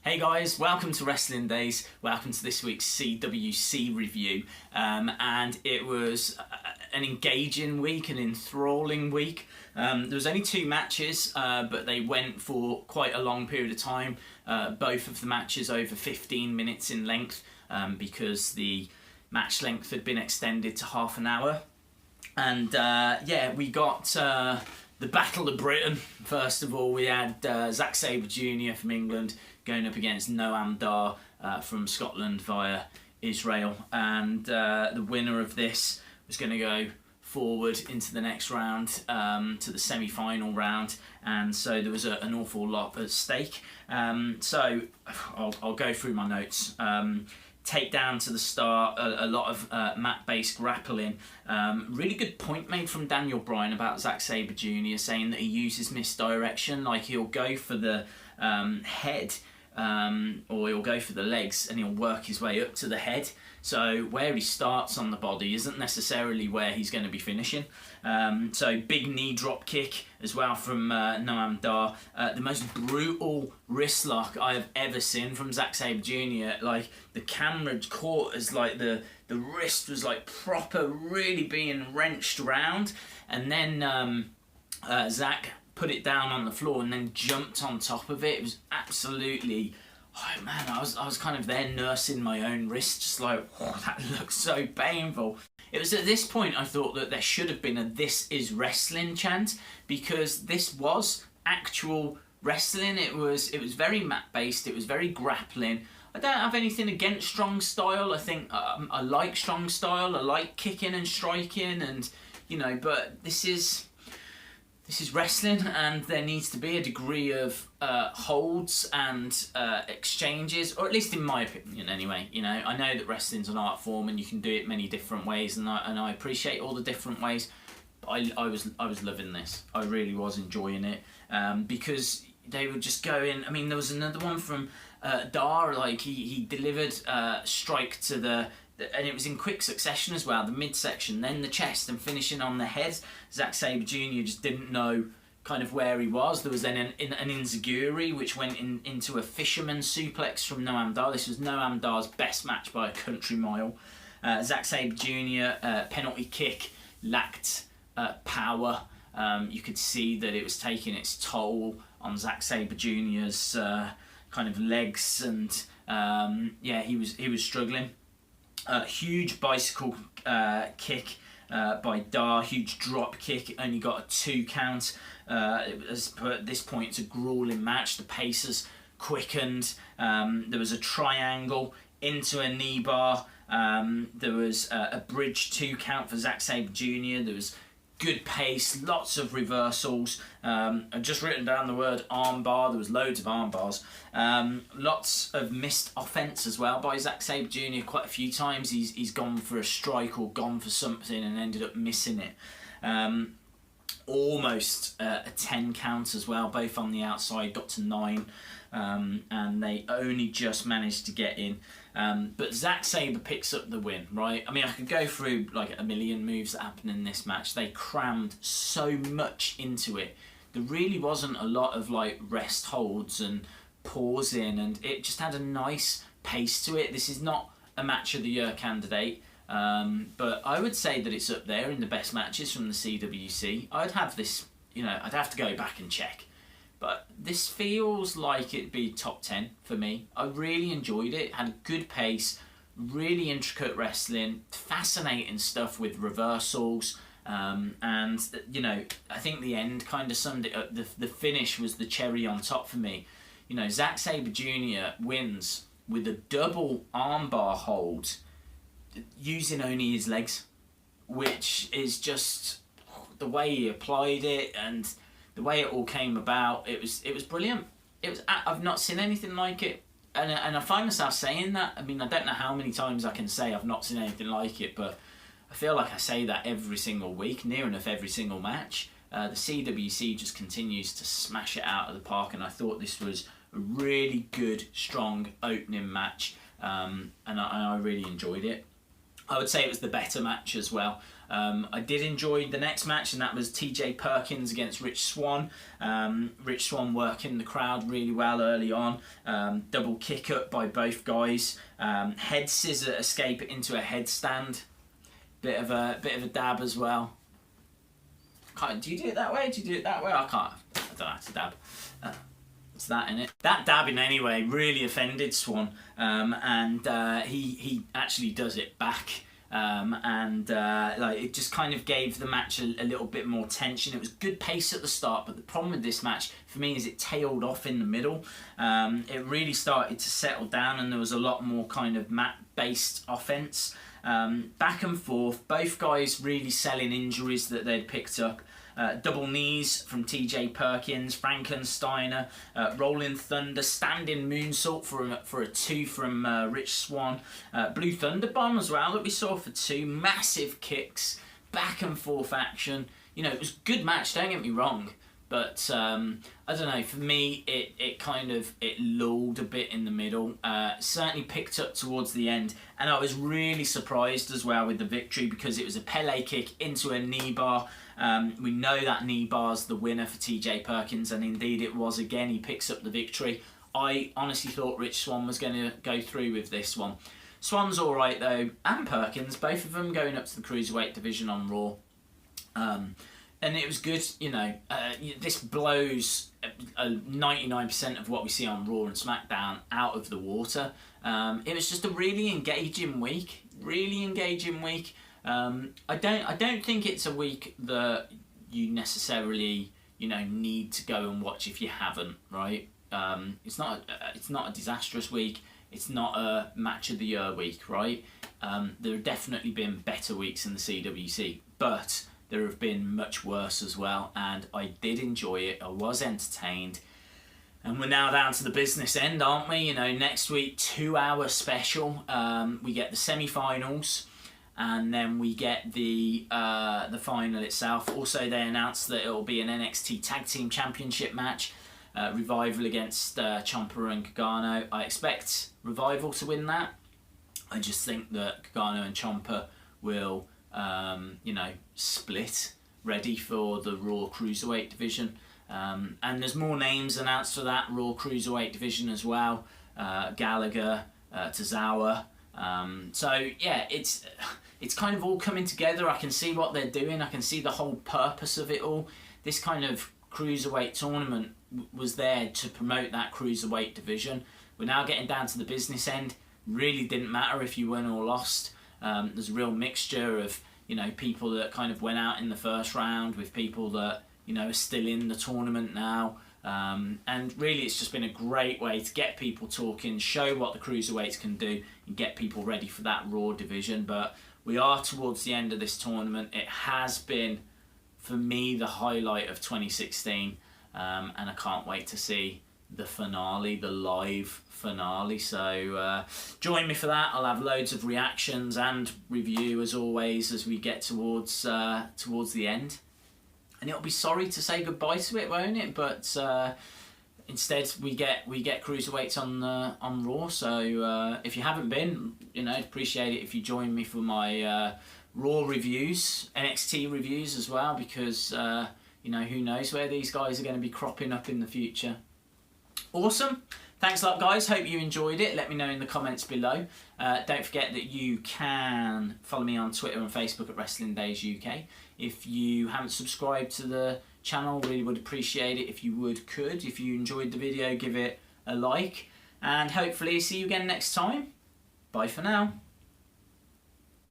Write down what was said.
Hey guys, welcome to Wrestling Days. Welcome to this week's CWC review. And it was an engaging week, an enthralling week. There was only 2 matches, but they went for quite a long period of time. Both of the matches over 15 minutes in length, because the match length had been extended to half an hour. And we got the Battle of Britain. First of all, we had Zack Sabre Jr. from England going up against Noam Dar from Scotland via Israel, and the winner of this was going to go forward into the next round, to the semi-final round, and so there was an awful lot at stake. So I'll go through my notes. Takedown to the start, a lot of mat-based grappling. Really good point made from Daniel Bryan about Zack Sabre Jr. saying that he uses misdirection, like he'll go for the head, or he'll go for the legs and he'll work his way up to the head. So where he starts on the body isn't necessarily where he's going to be finishing. So big knee drop kick as well from Noam Dar. The most brutal wrist lock I have ever seen from Zack Sabre Jr. Like the camera caught as like the wrist was like proper really being wrenched around, and then Zack put it down on the floor and then jumped on top of it. It was absolutely, oh man, I was kind of there nursing my own wrist, just like, oh, that looks so painful. It was at this point I thought that there should have been a "This is wrestling" chant, because this was actual wrestling. It was very mat based, it was very grappling. I don't have anything against strong style. I think I like strong style, I like kicking and striking, and but this is wrestling, and there needs to be a degree of holds and exchanges, or at least in my opinion anyway. I know that wrestling's an art form and you can do it many different ways, and I appreciate all the different ways, but I was loving this. I really was enjoying it, because they were just going. I mean, there was another one from Dar, like he delivered strike to the, and it was in quick succession as well, the midsection, then the chest, and finishing on the head. Zack Sabre Jr. just didn't know kind of where he was. There was then an enziguri, which went into a fisherman suplex from Noam Dar. This was Noam Dar's best match by a country mile. Zack Sabre Jr. Penalty kick lacked power. You could see that it was taking its toll on Zack Sabre Jr.'s kind of legs, and he was struggling. Huge bicycle kick by Dar, huge drop kick. It only got a 2 count. At this point, it's a grueling match. The pace has quickened. There was a triangle into a knee bar. There was a bridge 2 count for Zack Sabre Jr. There was good pace, lots of reversals. I've just written down the word armbar. There was loads of arm bars. Lots of missed offense as well by Zack Sabre Jr. Quite a few times he's gone for a strike or gone for something and ended up missing it. Almost a 10 count as well, both on the outside, got to 9, and they only just managed to get in. But Zack Sabre picks up the win, right? I mean, I could go through like a million moves that happened in this match. They crammed so much into it. There really wasn't a lot of like rest holds and pausing, and it just had a nice pace to it. This is not a match of the year candidate, but I would say that it's up there in the best matches from the CWC. I'd have this, I'd have to go back and check, but this feels like it'd be top 10 for me. I really enjoyed it. Had a good pace, really intricate wrestling, fascinating stuff with reversals, and I think the end kind of summed it up. The finish was the cherry on top for me. Zack Sabre Jr. wins with a double armbar hold using only his legs, which is just the way he applied it and the way it all came about. It was brilliant. I've not seen anything like it, and I find myself saying that. I mean, I don't know how many times I can say I've not seen anything like it, but I feel like I say that every single week, near enough every single match. The CWC just continues to smash it out of the park, and I thought this was a really good, strong opening match, and I really enjoyed it. I would say it was the better match as well. I did enjoy the next match, and that was TJ Perkins against Rich Swan. Rich Swan working the crowd really well early on. Double kick up by both guys. Head scissor escape into a headstand. Bit of a dab as well. Do you do it that way? Do you do it that way? I can't. I don't know how to dab. It's that in it. That dabbing anyway really offended Swan, and he actually does it back, like it just kind of gave the match a little bit more tension. It was good pace at the start, but the problem with this match for me is it tailed off in the middle. It really started to settle down, and there was a lot more kind of mat-based offense. Back and forth, both guys really selling injuries that they'd picked up. Double knees from TJ Perkins, Frankensteiner, Rolling Thunder, standing moonsault for a 2 from Rich Swan, Blue Thunder Bomb as well that we saw for 2, massive kicks, back and forth action. You know, it was a good match, don't get me wrong, but I don't know, for me it lulled a bit in the middle. Certainly picked up towards the end, and I was really surprised as well with the victory because it was a Pele kick into a knee bar. We know that knee bar's the winner for TJ Perkins, and indeed it was again. He picks up the victory. I honestly thought Rich Swan was going to go through with this one. Swan's alright though, and Perkins, both of them going up to the Cruiserweight division on Raw. And it was good, you know, this blows 99% of what we see on Raw and SmackDown out of the water. It was just a really engaging week, I don't think it's a week that you necessarily, you know, need to go and watch if you haven't, right? It's not a disastrous week. It's not a match of the year week, right? There have definitely been better weeks in the CWC, but there have been much worse as well, and I did enjoy it. I was entertained. And we're now down to the business end, aren't we? You know, next week, 2-hour special. We get the semi-finals, and then we get the final itself. Also, they announced that it will be an NXT Tag Team Championship match. Revival against Ciampa and Gargano. I expect Revival to win that. I just think that Gargano and Ciampa will, you know, split, ready for the Raw Cruiserweight division. And there's more names announced for that Raw Cruiserweight division as well. Gallagher, Tozawa. So yeah, it's kind of all coming together. I can see what they're doing. I can see the whole purpose of it all. This kind of Cruiserweight tournament was there to promote that Cruiserweight division. We're now getting down to the business end. Really didn't matter if you won or lost. There's a real mixture of, you know, people that kind of went out in the first round with people that, you know, are still in the tournament now. And really it's just been a great way to get people talking, show what the Cruiserweights can do, and get people ready for that Raw division. But we are towards the end of this tournament. It has been, for me, the highlight of 2016, and I can't wait to see the finale, the live finale. So join me for that. I'll have loads of reactions and review as always as we get towards the end. And it'll be sorry to say goodbye to it, won't it? But instead we get Cruiserweights on Raw. So if you haven't been, you know, I'd appreciate it if you join me for my Raw reviews, NXT reviews as well, because you know, who knows where these guys are going to be cropping up in the future. Awesome. Thanks a lot, guys. Hope you enjoyed it. Let me know in the comments below. Don't forget that you can follow me on Twitter and Facebook at Wrestling Days UK. If you haven't subscribed to the channel, really would appreciate it if you could. If you enjoyed the video, give it a like. And hopefully see you again next time. Bye for now.